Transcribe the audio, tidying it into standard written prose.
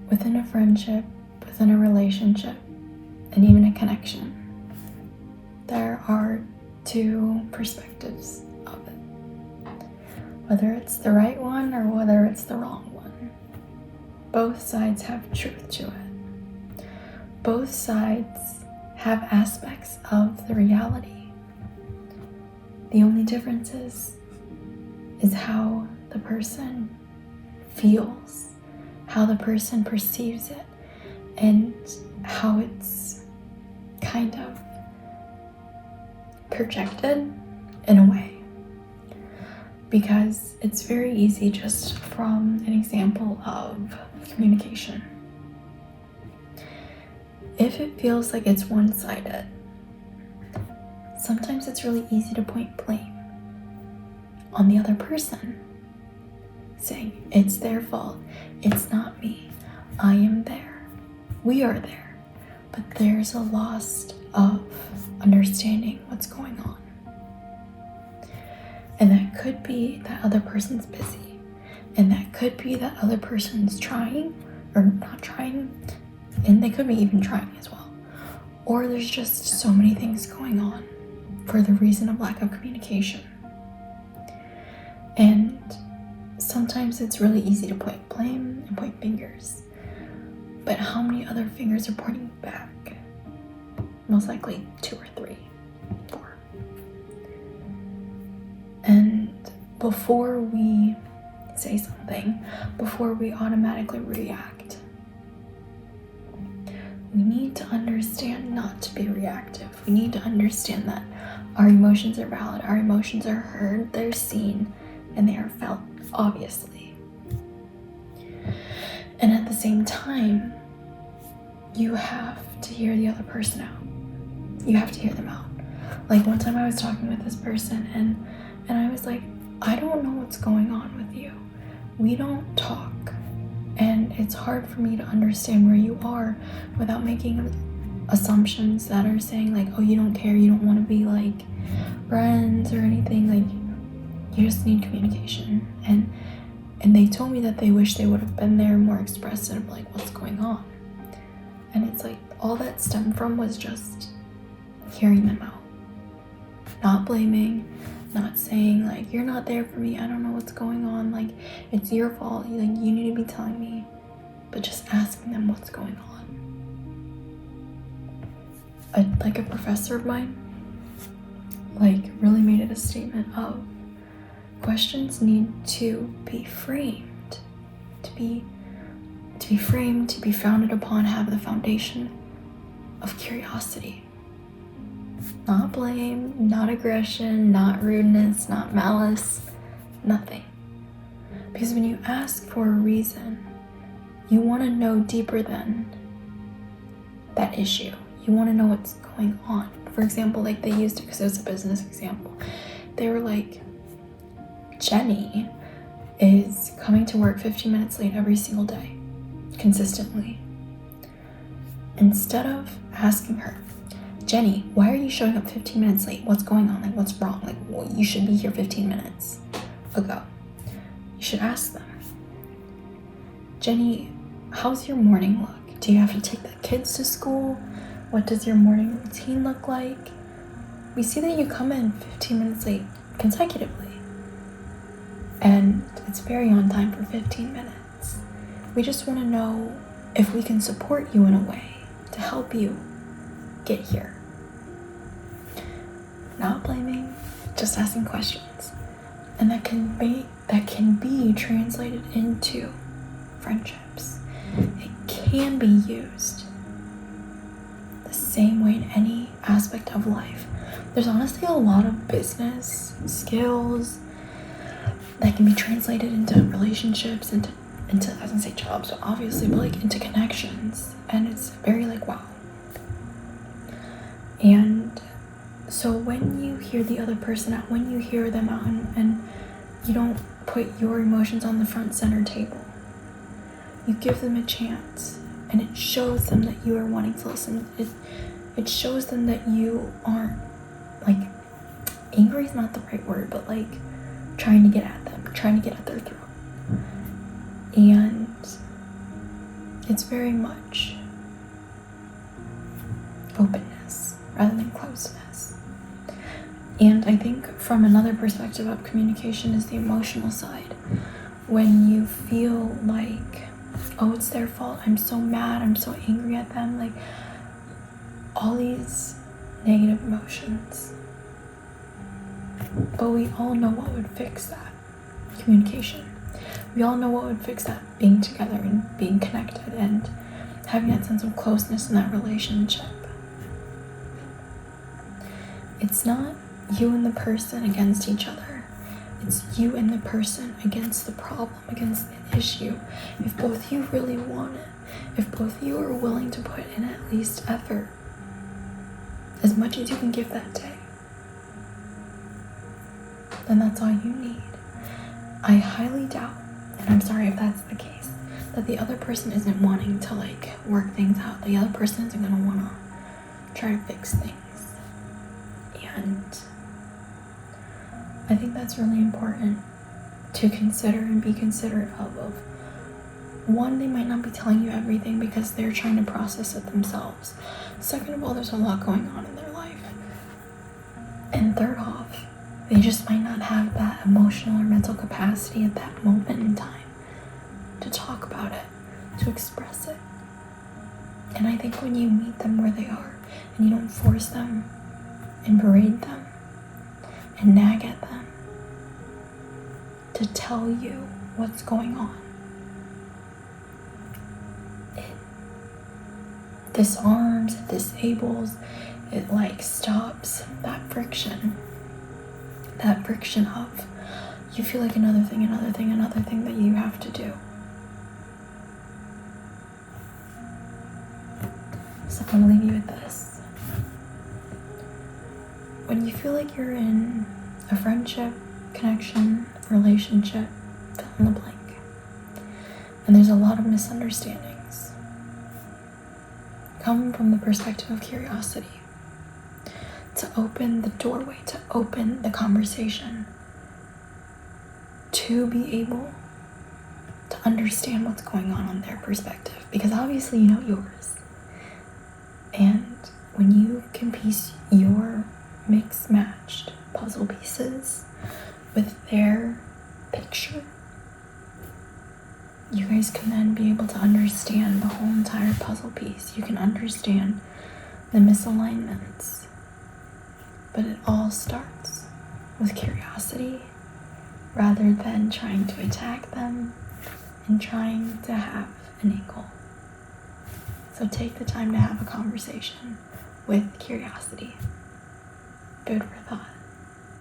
within a friendship, within a relationship, and even a connection, there are two perspectives of it. Whether it's the right one or whether it's the wrong one, both sides have truth to it. Both sides have aspects of the reality. The only difference is how the person feels, how the person perceives it, and how it's kind of projected in a way. Because it's very easy, just from an example of communication. If it feels like it's one-sided, sometimes it's really easy to point blame on the other person, saying it's their fault, it's not me, I am there, we are there, but there's a loss of understanding what's going on. And that could be that other person's busy, and that could be that other person's trying or not trying, and they could be even trying as well. Or there's just so many things going on for the reason of lack of communication. And sometimes it's really easy to point blame and point fingers. But how many other fingers are pointing back? Most likely 2 or 3, 4. And before we say something, before we automatically react, we need to understand not to be reactive. We need to understand that our emotions are valid, our emotions are heard, they're seen, and they are felt, obviously. And at the same time, you have to hear the other person out. You have to hear them out. Like one time I was talking with this person and I was like, I don't know what's going on with you. We don't talk. And it's hard for me to understand where you are without making assumptions that are saying like, oh, you don't care, you don't want to be like friends or anything. Like, you just need communication. And they told me that they wish they would have been there, more expressive of like what's going on. And it's like all that stemmed from was just hearing them out, not blaming, not saying like, you're not there for me, I don't know what's going on, like it's your fault, like you need to be telling me, but just asking them what's going on. Like a professor of mine like really made it a statement of questions need to be framed, to be framed, to be founded upon, have the foundation of curiosity. Not blame, not aggression, not rudeness, not malice, nothing. Because when you ask for a reason, you want to know deeper than that issue. You want to know what's going on. For example, like they used it because it was a business example. They were like, Jenny is coming to work 15 minutes late every single day, consistently. Instead of asking her, Jenny, why are you showing up 15 minutes late? What's going on? Like, what's wrong? Like, well, you should be here 15 minutes ago. You should ask them, Jenny, how's your morning look? Do you have to take the kids to school? What does your morning routine look like? We see that you come in 15 minutes late consecutively. And it's very on time for 15 minutes. We just want to know if we can support you in a way to help you get here. Not blaming, just asking questions. And that can be translated into friendships. It can be used the same way in any aspect of life. There's honestly a lot of business skills that can be translated into relationships, into I was gonna say jobs, obviously, but like into connections. And it's very like, wow. And so when you hear the other person out, when you hear them out and you don't put your emotions on the front center table, you give them a chance, and it shows them that you are wanting to listen. It shows them that you aren't, like, angry is not the right word, but like trying to get at them, trying to get at their throat. And It's very much openness rather than closeness. And I think from another perspective of communication is the emotional side. When you feel like, oh, it's their fault, I'm so mad, I'm so angry at them, like all these negative emotions. But we all know what would fix that: communication. We all know what would fix that: being together and being connected and having that sense of closeness in that relationship. It's not you and the person against each other. It's you and the person against the problem, against the issue. If both you really want it, if both you are willing to put in at least effort, as much as you can give that day, then that's all you need. I highly doubt, and I'm sorry if that's the case, that the other person isn't wanting to work things out. The other person isn't going to want to try to fix things. And I think that's really important to consider and be considerate of. One, they might not be telling you everything because they're trying to process it themselves. Second of all, there's a lot going on in their life. And third off, they just might not have that emotional or mental capacity at that moment in time to talk about it, to express it. And I think when you meet them where they are and you don't force them and berate them and nag at them to tell you what's going on, it disarms, it disables, it stops that friction of you feel like another thing that you have to do. So I'm gonna leave you with this. When you feel like you're in a friendship, connection, relationship, fill in the blank, and there's a lot of misunderstandings, come from the perspective of curiosity, to open the doorway, to open the conversation, to be able to understand what's going on their perspective, because obviously you know yours. And when you can piece your mixed matched puzzle pieces with their picture, you guys can then be able to understand the whole entire puzzle piece. You can understand the misalignments. But it all starts with curiosity rather than trying to attack them and trying to have an angle. So take the time to have a conversation with curiosity. Food for thought.